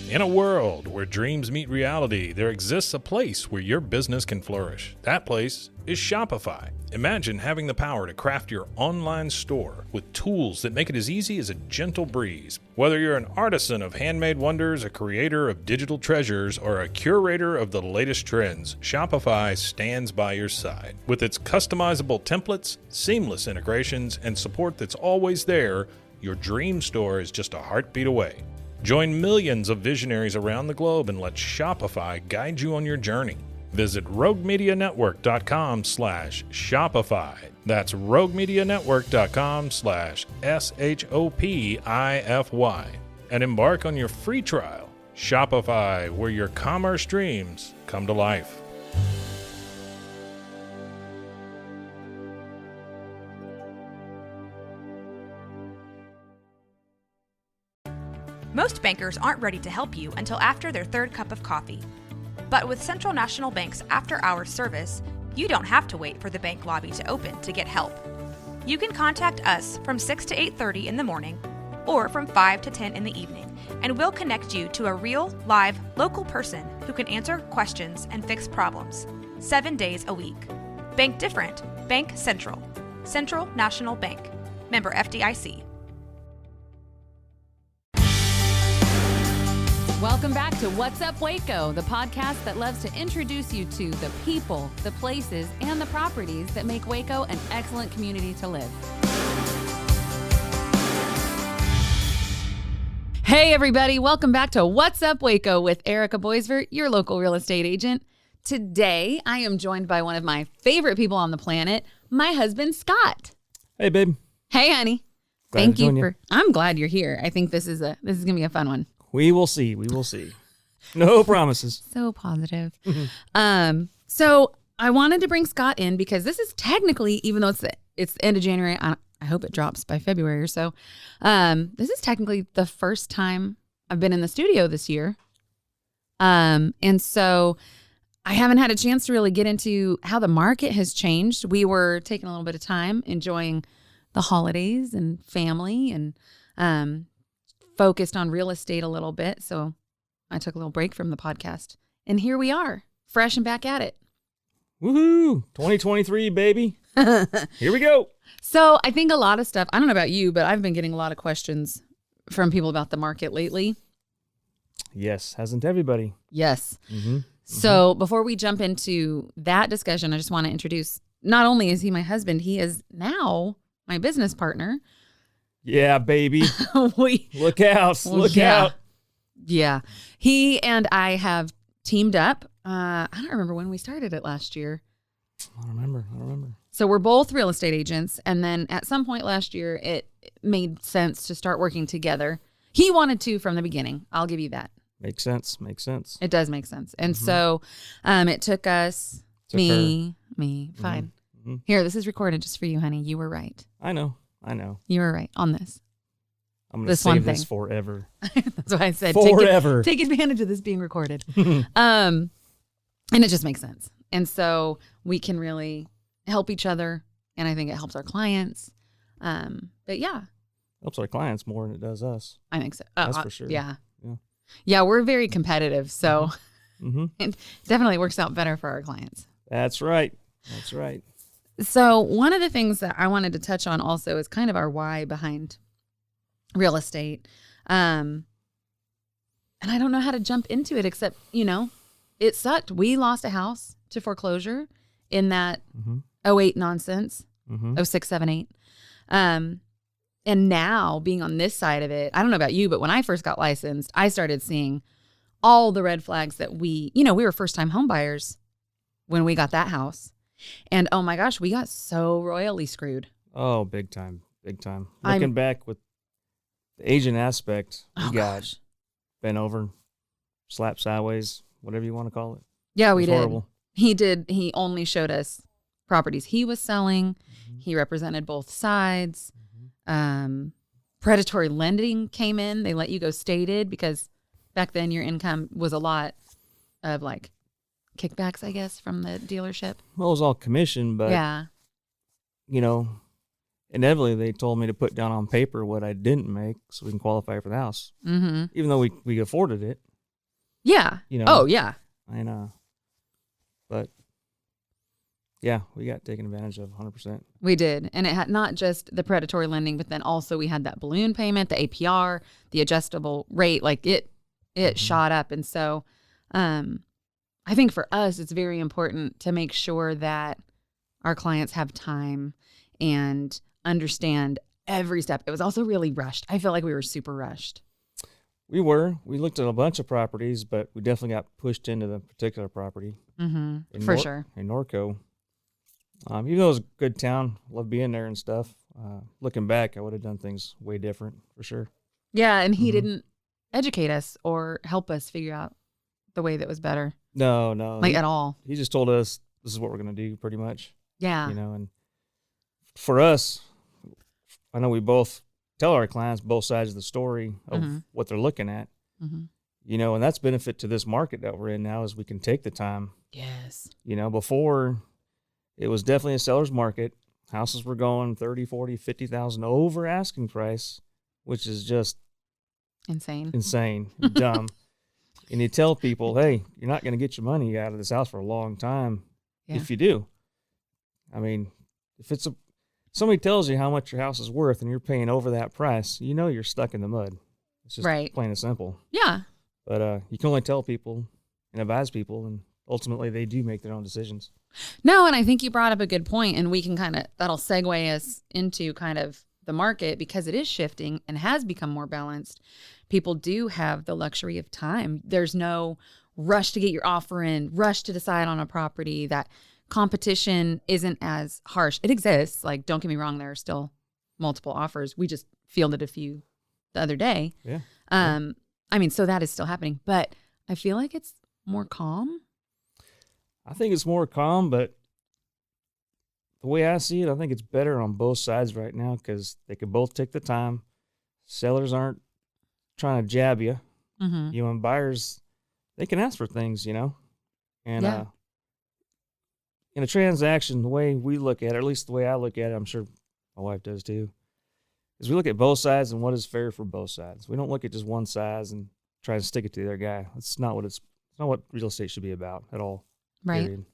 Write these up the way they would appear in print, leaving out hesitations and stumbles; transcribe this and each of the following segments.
In a world where dreams meet reality, there exists a place where your business can flourish. That place is Shopify. Imagine having the power to craft your online store with tools that make it as easy as a gentle breeze. Whether you're an artisan of handmade wonders, a creator of digital treasures, or a curator of the latest trends, Shopify stands by your side. With its customizable templates, seamless integrations, and support that's always there, your dream store is just a heartbeat away. Join millions of visionaries around the globe and let Shopify guide you on your journey. Visit roguemedianetwork.com/Shopify. That's roguemedianetwork.com/SHOPIFY. And embark on your free trial. Shopify, where your commerce dreams come to life. Most bankers aren't ready to help you until after their third cup of coffee. But with Central National Bank's after-hours service, you don't have to wait for the bank lobby to open to get help. You can contact us from 6 to 8:30 in the morning or from 5 to 10 in the evening, and we'll connect you to a real, live, local person who can answer questions and fix problems 7 days a week. Bank different. Bank Central. Central National Bank. Member FDIC. Welcome back to What's Up Waco, the podcast that loves to introduce you to the people, the places, and the properties that make Waco an excellent community to live. Hey everybody, welcome back to What's Up Waco with Erica Boisvert, your local real estate agent. Today, I am joined by one of my favorite people on the planet, my husband, Scott. Hey, babe. Hey, honey. Thank you. I'm glad you're here. I think this is going to be a fun one. We will see. We will see. No promises. So positive. So I wanted to bring Scott in because this is technically, even though it's the end of January, I hope it drops by February or so. This is technically the first time I've been in the studio this year. And so I haven't had a chance to really get into how the market has changed. We were taking a little bit of time enjoying the holidays and family and focused on real estate a little bit. So I took a little break from the podcast. And here we are, fresh and back at it. Woohoo! 2023, baby. Here we go. So I think a lot of stuff, I don't know about you, but I've been getting a lot of questions from people about the market lately. Yes, hasn't everybody? Yes. Mm-hmm. So before we jump into that discussion, I just want to introduce, not only is he my husband, he is now my business partner. Yeah, baby. Look out. Look out. Yeah. He and I have teamed up. I don't remember when we started it last year. I don't remember. So we're both real estate agents. And then at some point last year, it made sense to start working together. He wanted to from the beginning. I'll give you that. Makes sense. It does make sense. And so it took us, me, fine. Mm-hmm. Here, this is recorded just for you, honey. You were right. I know. You were right on this. I'm going to save this forever. That's why I said forever. Take advantage of this being recorded. And it just makes sense. And so we can really help each other. And I think it helps our clients. But yeah. Helps our clients more than it does us. I think so. That's for sure. Yeah, we're very competitive. So it definitely works out better for our clients. That's right. So one of the things that I wanted to touch on also is kind of our why behind real estate. And I don't know how to jump into it except, it sucked. We lost a house to foreclosure in that 08 nonsense, 06, 7, 8. And now being on this side of it, I don't know about you, but when I first got licensed, I started seeing all the red flags that we were first-time home buyers when we got that house. And oh my gosh, we got so royally screwed. Oh, big time. Looking back with the agent aspect, we got bent over, slapped sideways, whatever you want to call it. Yeah, we did. Horrible. He did. He only showed us properties he was selling. He represented both sides. Predatory lending came in. They let you go stated because back then your income was a lot of like kickbacks, I guess, from the dealership. Well, it was all commission, but inevitably they told me to put down on paper what I didn't make so we can qualify for the house. Mm-hmm. Even though we afforded it. Yeah. You know. Oh, yeah. And but yeah, we got taken advantage of 100%. We did. And it had not just the predatory lending, but then also we had that balloon payment, the APR, the adjustable rate. Like it shot up. And so I think for us, it's very important to make sure that our clients have time and understand every step. It was also really rushed. I feel like we were super rushed. We looked at a bunch of properties, but we definitely got pushed into the particular property. For sure. In Norco. Even though it was a good town, loved being there and stuff. Looking back, I would have done things way different for sure. Yeah, and he didn't educate us or help us figure out the way that was better. No. Like at all. He just told us this is what we're going to do pretty much. Yeah. You know, and for us, I know we both tell our clients both sides of the story of what they're looking at. You know, and that's benefit to this market that we're in now is we can take the time. Yes. You know, before it was definitely a seller's market. Houses were going 30, 40, 50,000 over asking price, which is just insane, and dumb. And you tell people, hey, you're not going to get your money out of this house for a long time if you do. I mean, if somebody tells you how much your house is worth and you're paying over that price, you know you're stuck in the mud. It's just plain and simple. Yeah. But you can only tell people and advise people, and ultimately they do make their own decisions. No, and I think you brought up a good point, and we can that'll segue us into kind of the market because it is shifting and has become more balanced. People do have the luxury of time. There's no rush to get your offer in, rush to decide on a property. That competition isn't as harsh. It exists. Like, don't get me wrong, there are still multiple offers. We just fielded a few the other day. Yeah. I mean, so that is still happening, but I feel like it's more calm. I think it's more calm, but the way I see it, I think it's better on both sides right now because they can both take the time. Sellers aren't trying to jab you. You know, and buyers, they can ask for things, you know. And in a transaction, the way we look at it, or at least the way I look at it, I'm sure my wife does too, is we look at both sides and what is fair for both sides. We don't look at just one side and try to stick it to the other guy. That's not what it's not what real estate should be about at all. Right. Period.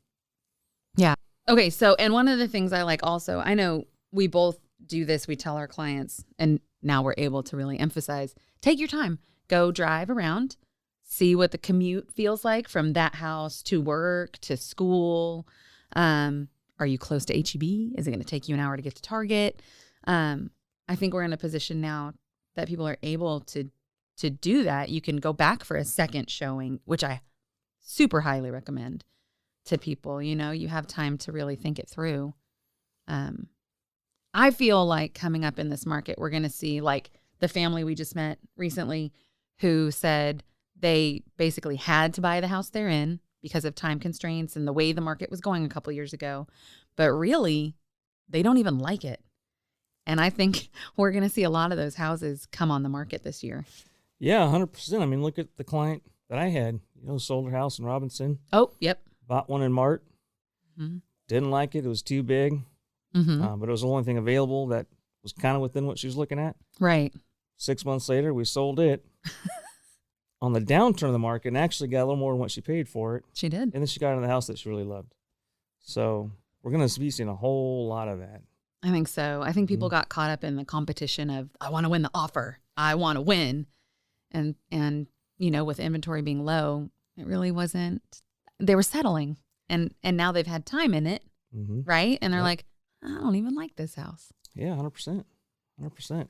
Yeah. Okay. So, and one of the things I like also, I know we both do this. We tell our clients, and now we're able to really emphasize, take your time, go drive around, see what the commute feels like from that house to work, to school. Are you close to H-E-B? Is it going to take you an hour to get to Target? I think we're in a position now that people are able to do that. You can go back for a second showing, which I super highly recommend to people. You know, you have time to really think it through. I feel like coming up in this market, we're going to see like the family we just met recently who said they basically had to buy the house they're in because of time constraints and the way the market was going a couple years ago. But really, they don't even like it. And I think we're going to see a lot of those houses come on the market this year. Yeah, 100%. I mean, look at the client that I had, you know, sold her house in Robinson. Oh, yep. Bought one in Mart. Didn't like it. It was too big. But it was the only thing available that was kind of within what she was looking at. Right. 6 months later, we sold it on the downturn of the market and actually got a little more than what she paid for it. She did. And then she got in the house that she really loved. So we're going to be seeing a whole lot of that. I think so. I think people got caught up in the competition of, I want to win the offer. I want to win. And you know, with inventory being low, it really wasn't, they were settling. And now they've had time in it, right? And they're like, I don't even like this house. Yeah, 100%. 100%.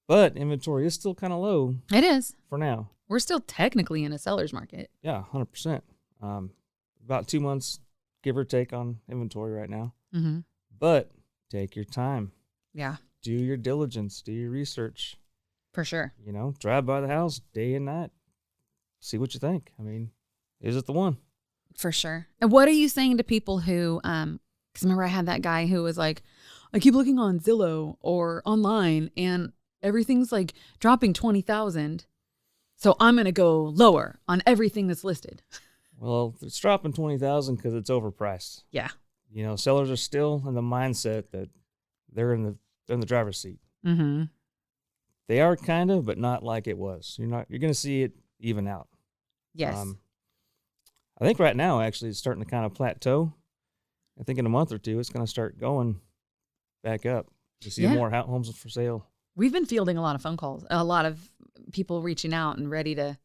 But inventory is still kind of low. It is. For now. We're still technically in a seller's market. Yeah, 100%. About 2 months, give or take, on inventory right now. But take your time. Yeah. Do your diligence. Do your research. For sure. You know, drive by the house day and night. See what you think. I mean, is it the one? For sure. And what are you saying to people who, because remember I had that guy who was like, I keep looking on Zillow or online and everything's like dropping 20,000. So I'm going to go lower on everything that's listed. Well, it's dropping 20,000 because it's overpriced. Yeah. You know, sellers are still in the mindset that they're in the driver's seat. They are kind of, but not like it was. You're going to see it even out. Yes. I think right now, actually, it's starting to kind of plateau. I think in a month or two, it's going to start going back up. You see more homes for sale. We've been fielding a lot of phone calls, a lot of people reaching out and ready to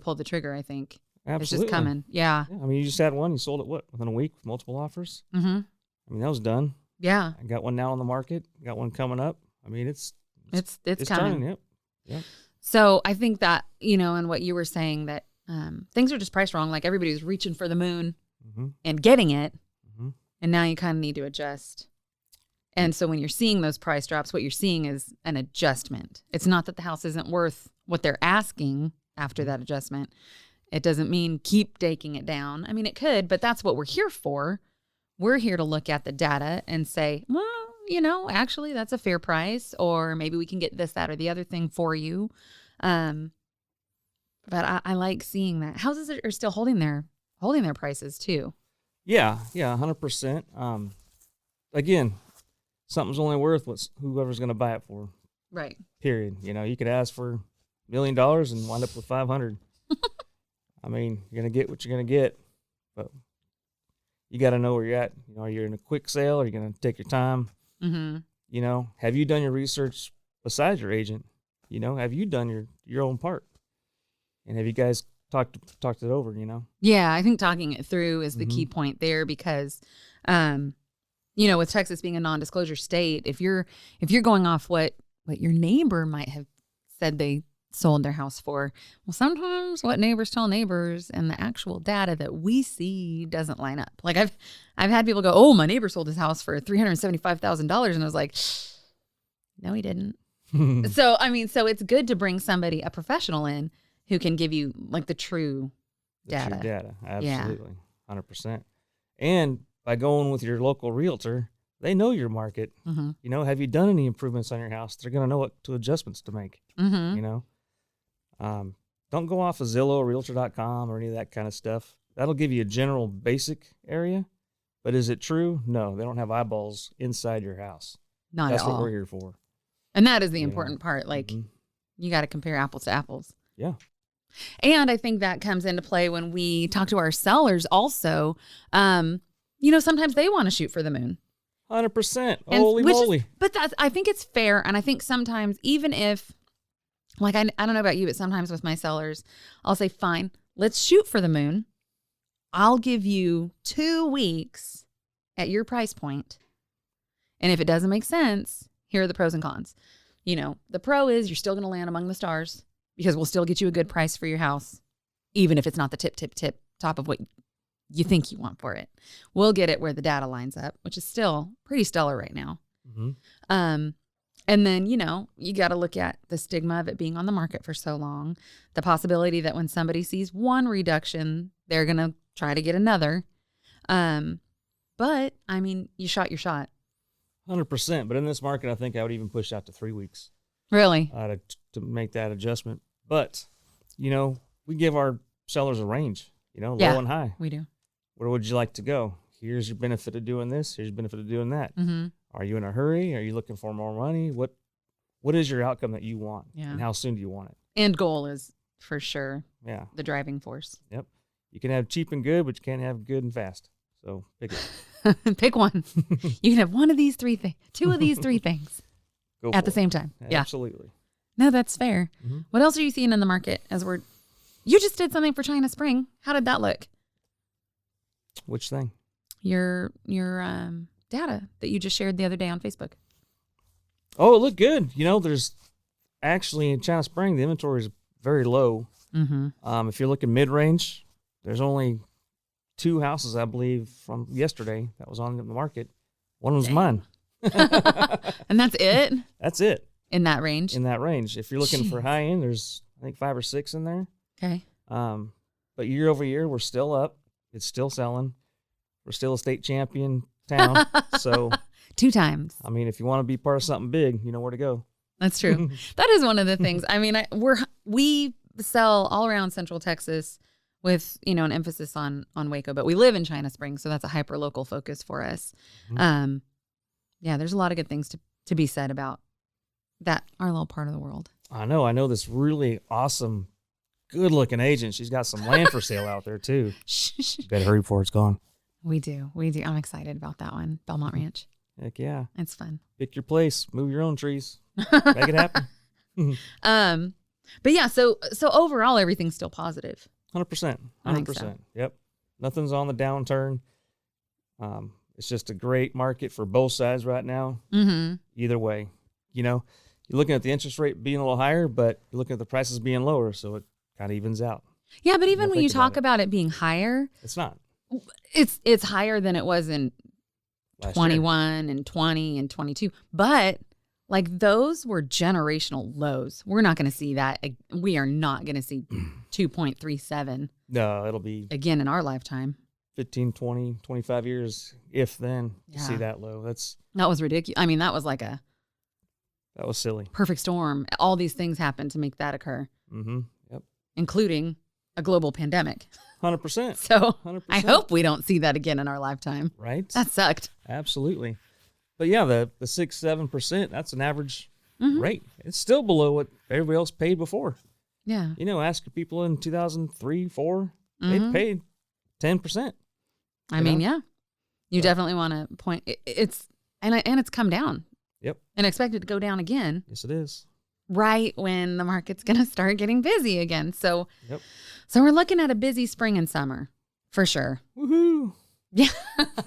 pull the trigger, I think. Absolutely. It's just coming. Yeah. I mean, you just had one. You sold it, within a week with multiple offers? Mm-hmm. I mean, that was done. Yeah. I got one now on the market. Got one coming up. I mean, it's coming. turning. Yep. So I think that, and what you were saying that things are just priced wrong. Like everybody was reaching for the moon and getting it. Mm-hmm. And now you kind of need to adjust. And so when you're seeing those price drops, what you're seeing is an adjustment. It's not that the house isn't worth what they're asking after that adjustment. It doesn't mean keep taking it down. I mean, it could, but that's what we're here for. We're here to look at the data and say, well, actually that's a fair price, or maybe we can get this, that, or the other thing for you. But I like seeing that houses are still holding their prices too. Yeah, 100%. Again, something's only worth what whoever's going to buy it for. Right. Period. You could ask for $1 million and wind up with 500. I mean, you're going to get what you're going to get, but you got to know where you're at. Are you in a quick sale? Are you going to take your time? Mm-hmm. Have you done your research besides your agent? Have you done your own part? And have you guys talked it over, Yeah, I think talking it through is the key point there because, with Texas being a non-disclosure state, if you're going off what your neighbor might have said they sold their house for, well, sometimes what neighbors tell neighbors and the actual data that we see doesn't line up. Like I've had people go, oh, my neighbor sold his house for $375,000, and I was like, no, he didn't. So it's good to bring somebody, a professional in who can give you like the true data. True data, absolutely, 100%. And by going with your local realtor, they know your market. Mm-hmm. Have you done any improvements on your house? They're going to know what adjustments to make. Mm-hmm. Don't go off of Zillow or Realtor.com or any of that kind of stuff. That'll give you a general basic area, but is it true? No, they don't have eyeballs inside your house. Not That's at all. what we're here for. And that is the important part. Like you got to compare apples to apples. Yeah. And I think that comes into play when we talk to our sellers also. Sometimes they want to shoot for the moon. 100%. Holy moly. But I think it's fair. And I think sometimes even if, like, I don't know about you, but sometimes with my sellers, I'll say, fine, let's shoot for the moon. I'll give you 2 weeks at your price point. And if it doesn't make sense, here are the pros and cons. The pro is you're still going to land among the stars because we'll still get you a good price for your house, even if it's not the tip top of what you think you want for it. We'll get it where the data lines up, which is still pretty stellar right now. Mm-hmm. And then, you got to look at the stigma of it being on the market for so long, the possibility that when somebody sees one reduction, they're going to try to get another. But, I mean, you shot your shot. 100%. But in this market, I think I would even push out to 3 weeks. Really? To make that adjustment. But, we give our sellers a range, low and high. We do. Where would you like to go? Here's your benefit of doing this. Here's your benefit of doing that. Mm-hmm. Are you in a hurry? Are you looking for more money? What is your outcome that you want? Yeah. And how soon do you want it? End goal is for sure the driving force. Yep. You can have cheap and good, but you can't have good and fast. So pick it. Pick one. You can have one of these 3 things, 2 of these 3 things at the same time. Yeah. Absolutely. No, that's fair. Mm-hmm. What else are you seeing in the market you just did something for China Spring. How did that look? Which thing? Your data that you just shared the other day on Facebook. Oh, it looked good. There's actually in China Spring, the inventory is very low. Mm-hmm. If you're looking mid-range, there's only 2 houses, I believe, from yesterday that was on the market. One was mine. And that's it? That's it. In that range? In that range. If you're looking for high end, there's, I think, 5 or 6 in there. Okay. But year over year, we're still up. It's still selling. We're still a state champion town. So 2 times. I mean, if you want to be part of something big, you know where to go. That's true. That is one of the things. I mean, we sell all around Central Texas with, an emphasis on Waco, but we live in China Springs, so that's a hyper local focus for us. Mm-hmm. There's a lot of good things to be said about that, our little part of the world. I know this really awesome good looking agent. She's got some land for sale out there too. Better hurry before it's gone. We do. I'm excited about that one. Belmont Ranch. Heck yeah. It's fun. Pick your place. Move your own trees. Make it happen. But yeah, so overall everything's still positive. 100%. I think 100%. so. Yep. Nothing's on the downturn. It's just a great market for both sides right now. Mm-hmm. Either way, you're looking at the interest rate being a little higher, but you're looking at the prices being lower, so it kind of evens out. Yeah, but even when you think about talk about it being higher, It's not. it's higher than it was in Last 21 and 20 and 22. But like those were generational lows. We're not going to see that. We are not going to see 2.37 No, it'll be again in our lifetime. 15, 20, 25 years, if then, to Yeah. see that low. That was ridiculous. I mean, that was like a That was silly. perfect storm. All these things happened to make that occur, Mm-hmm. Yep. including a global pandemic. 100%. So 100%. I hope we don't see that again in our lifetime. Right? That sucked. Absolutely. But yeah, the 6-7%, that's an average Mhm. rate. It's still below what everybody else paid before. Yeah. Ask your people in 2003, 4, Mhm. they paid 10%. I You mean, know? yeah. You So- definitely want to point it's it's come down. Yep. And expected to go down again Yes, it is. right when the market's going to start getting busy again. So Yep. so we're looking at a busy spring and summer for sure. Woohoo. Yeah.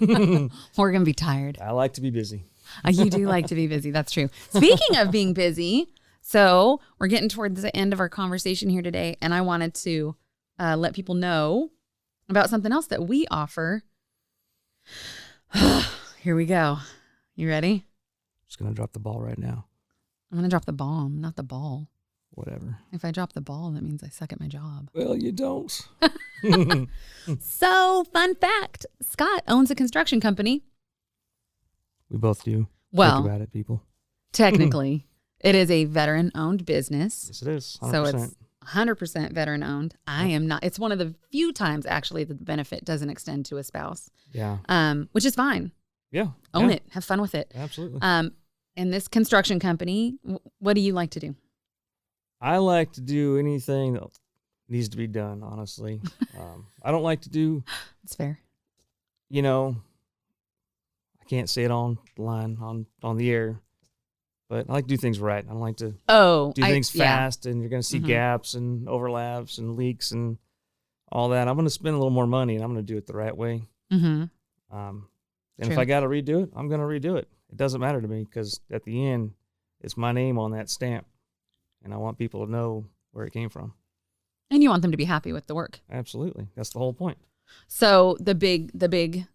We're going to be tired. I like to be busy. You do like to be busy. That's true. Speaking of being busy, so we're getting towards the end of our conversation here today, and I wanted to let people know about something else that we offer. Here we go. You ready? Just going to drop the ball right now. I'm going to drop the bomb, not the ball. Whatever. If I drop the ball, that means I suck at my job. Well, you don't. So, fun fact, Scott owns a construction company. We both do. Well, Think about it, people. technically, it is a veteran-owned business. Yes, it is. 100%. So it's 100% veteran owned. I am not. It's one of the few times actually that the benefit doesn't extend to a spouse, Yeah. which is fine. Yeah. Own yeah, it. Have fun with it. Absolutely. And this construction company, what do you like to do? I like to do anything that needs to be done, honestly. I don't like to do, It's fair. I can't say it on the line, on the air, but I like to do things right. I don't like to Oh, do things yeah. fast, and you're going to see Mhm. gaps and overlaps and leaks and all that. I'm going to spend a little more money, and I'm going to do it the right way. Mm-hmm. And if True. I got to redo it, I'm going to redo it. It doesn't matter to me because at the end, it's my name on that stamp, and I want people to know where it came from. And you want them to be happy with the work. Absolutely. That's the whole point. So the big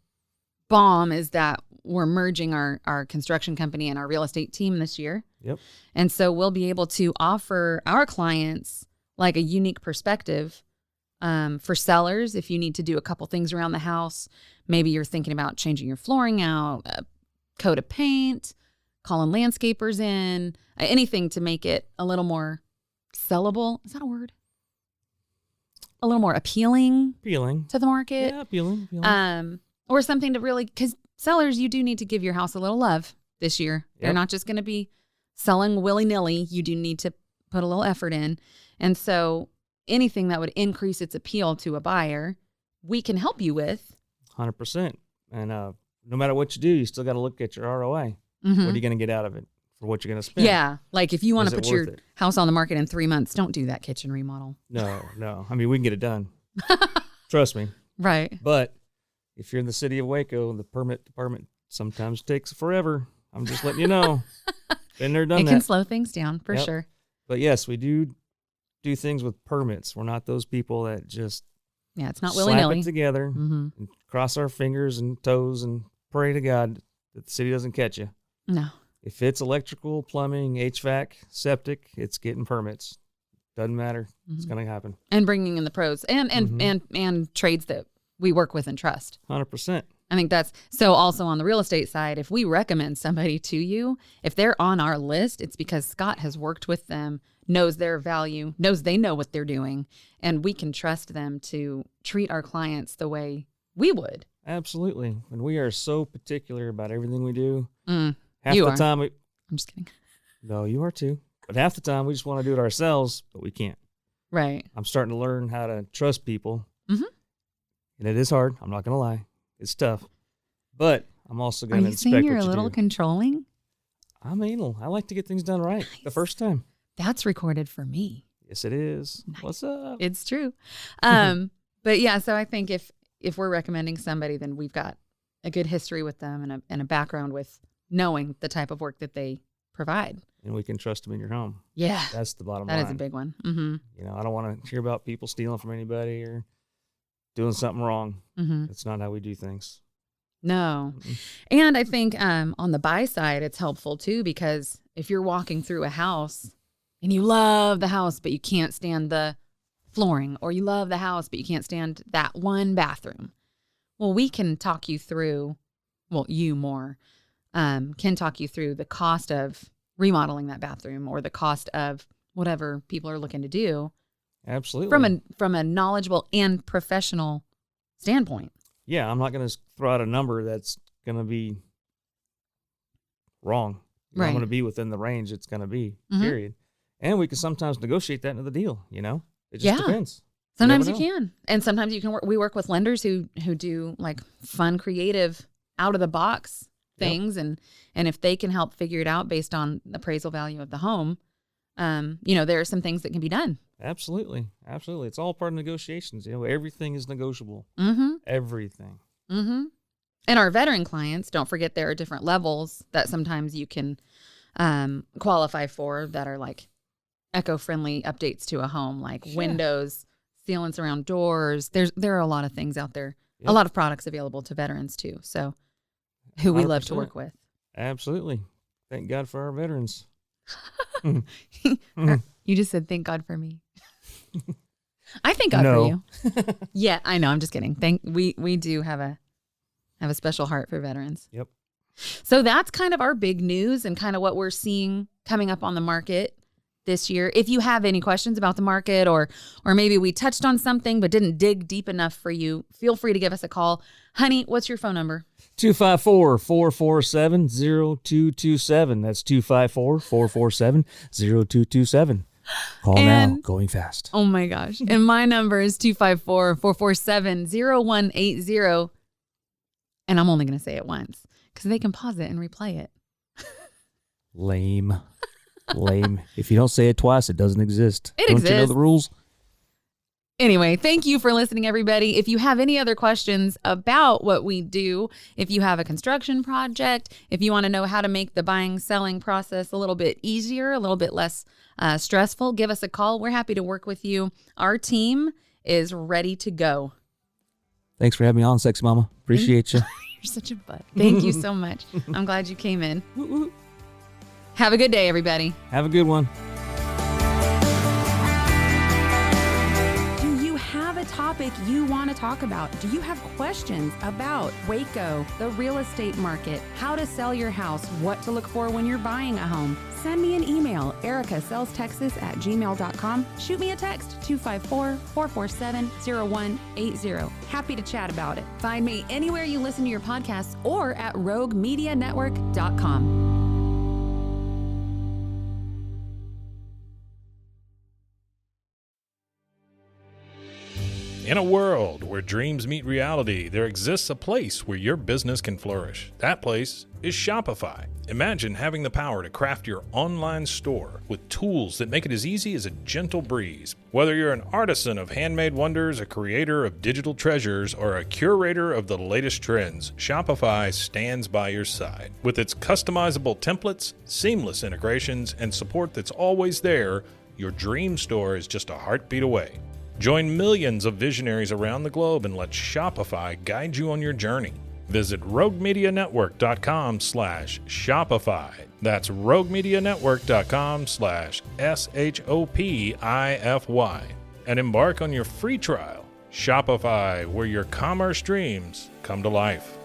bomb is that we're merging our construction company and our real estate team this year. Yep. And so we'll be able to offer our clients like a unique perspective for sellers. If you need to do a couple things around the house, maybe you're thinking about changing your flooring out, a coat of paint, calling landscapers in, anything to make it a little more sellable. Is that a word? A little more appealing Appealing. to the market. Yeah, appealing. Or something to really, because sellers, you do need to give your house a little love this year. They're Yep. not just going to be selling willy-nilly. You do need to put a little effort in. And so anything that would increase its appeal to a buyer, we can help you with. 100%. And no matter what you do, you still got to look at your ROI. Mhm. What are you going to get out of it for what you're going to spend? Yeah. Like if you want Is to it put your worth it? house on the market in 3 months, don't do that kitchen remodel. No. I mean, we can get it done. Trust me. Right. But if you're in the city of Waco, the permit department sometimes takes forever. I'm just letting you know. Been there, done It that. can slow things down for Yep. sure. But yes, we do things with permits. We're not those people that just Yeah. It's not slap willy-nilly. it together Mm-hmm. and cross our fingers and toes and pray to God that the city doesn't catch you. No. If it's electrical, plumbing, HVAC, septic, it's getting permits. Doesn't matter. It's Mhm. going to happen. And bringing in the pros and Mhm. trades that we work with and trust. 100%. I think that's so. Also on the real estate side, if we recommend somebody to you, if they're on our list, it's because Scott has worked with them, knows their value, knows they know what they're doing, and we can trust them to treat our clients the way we would. Absolutely. And we are so particular about everything we do. Mm, Half You the are. time, I'm just kidding. no, you are too. But half the time, we just want to do it ourselves, but we can't. Right. I'm starting to learn how to trust people. Mm-hmm. And it is hard. I'm not going to lie. It's tough. But I'm also Are going to you inspect saying you're what a you little do. controlling? I'm anal. I like to get things done right the Nice. first time. That's recorded for me. Yes, it is. Nice. What's up? It's true. But yeah, so I think if we're recommending somebody, then we've got a good history with them and a background with knowing the type of work that they provide. And we can trust them in your home. Yeah. That's the bottom That line. is a big one. Mm-hmm. You know, I don't want to hear about people stealing from anybody or doing something wrong. Mm-hmm. That's not how we do things. No. Mm-mm. And I think on the buy side, it's helpful too, because if you're walking through a house and you love the house, but you can't stand the flooring, or you love the house, but you can't stand that one bathroom, well, we can talk you through, can talk you through the cost of remodeling that bathroom or the cost of whatever people are looking to do Absolutely. from a knowledgeable and professional standpoint. Yeah, I'm not going to throw out a number that's going to be wrong. You know, Right. I'm going to be within the range it's going to be, Mhm. period. And we can sometimes negotiate that into the deal, you know? It just Yeah. depends. Sometimes never you know. can, and sometimes you can work. We work with lenders who do like fun, creative, out of the box Yep. things, and if they can help figure it out based on the appraisal value of the home, there are some things that can be done. Absolutely. Absolutely. It's all part of negotiations. You know, everything is negotiable. Mm-hmm. Everything. Mm-hmm. And our veteran clients, don't forget there are different levels that sometimes you can qualify for that are like eco-friendly updates to a home, like Yeah. windows, sealants around doors. There are a lot of things out there, Yep. a lot of products available to veterans too. So who we love to 100%. work with. Absolutely. Thank God for our veterans. You just said, thank God for me. I thank God No. for you. Yeah, I know. I'm just kidding. We do have a special heart for veterans. Yep. So that's kind of our big news and kind of what we're seeing coming up on the market this year. If you have any questions about the market, or maybe we touched on something but didn't dig deep enough for you, feel free to give us a call. Honey, what's your phone number? 254-447-0227. That's 254-447-0227. Call now. And- Going fast. Oh my gosh. And my number is 254-447-0180. And I'm only going to say it once because they can pause it and replay it. Lame. Lame. If you don't say it twice, it doesn't exist. It Don't you know exists. the rules? Anyway, thank you for listening, everybody. If you have any other questions about what we do, if you have a construction project, if you want to know how to make the buying, selling process a little bit easier, a little bit less stressful, give us a call. We're happy to work with you. Our team is ready to go. Thanks for having me on, Sexy Mama. Appreciate you. You're such a butt. Thank you so much. I'm glad you came in. Woo, woo. Have a good day, everybody. Have a good one. Do you have a topic you want to talk about? Do you have questions about Waco, the real estate market, how to sell your house, what to look for when you're buying a home? Send me an email, ericasellstexas@gmail.com. Shoot me a text, 254-447-0180. Happy to chat about it. Find me anywhere you listen to your podcasts or at roguemedianetwork.com. In a world where dreams meet reality, there exists a place where your business can flourish. That place is Shopify. Imagine having the power to craft your online store with tools that make it as easy as a gentle breeze. Whether you're an artisan of handmade wonders, a creator of digital treasures, or a curator of the latest trends, Shopify stands by your side. With its customizable templates, seamless integrations, and support that's always there, your dream store is just a heartbeat away. Join millions of visionaries around the globe and let Shopify guide you on your journey. Visit roguemedianetwork.com/Shopify. That's roguemedianetwork.com/SHOPIFY. And embark on your free trial. Shopify, where your commerce dreams come to life.